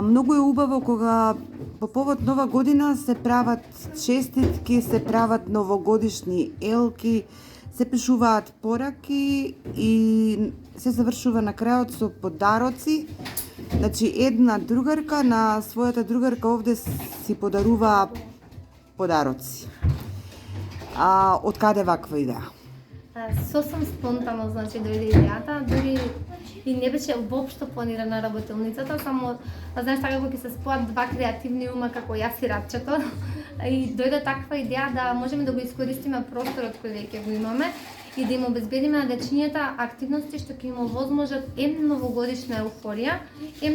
Многу е убаво кога по повод Нова година се прават честитки, се прават новогодишни елки, се пишуваат пораки и се завршува на крајот со подароци. Значи една другарка на својата другарка овде си подарува подароци. Од каде ваква идеја? Сосем спонтано, значи, дојде идејата, дури и не беше воопшто планирана работилницата, само, знаеш, така кога ќе се спојат два креативни ума како јас и Радчето, и дојде таква идеја да можеме да го искористиме просторот кој веќе го имаме и да им обезбедиме на дечињата активности што ќе им овозможат новогодишна еуфорија,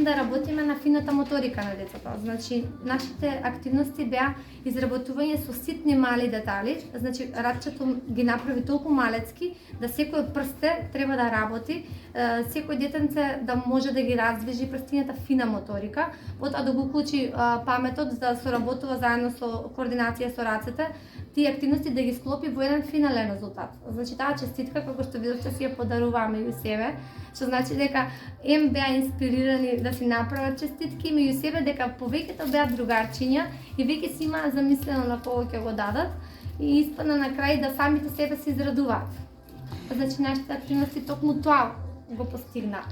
да работиме на фината моторика на децата. Значи, нашите активности беа изработување со ситни мали детали, значи Радчето ги направи толку малецки да секој прсте треба да работи, секој детенце да може да ги раздвижи прстињата, фина моторика, потоа да го уклучи паметот за да соработува заедно со координација со рацете, тие активности да ги склопи во еден финален резултат. Значи таа честитка како што видовте си ја подаруваме и себе, што значи дека беа инспирирани да си направат честитки меѓу себе, дека повеќето беа другарчиња и веќе си имаа замислено на кого ќе го дадат и испадна на крај да самите себе се израдуваат. Значи нашите активности токму тоа го постигнаа.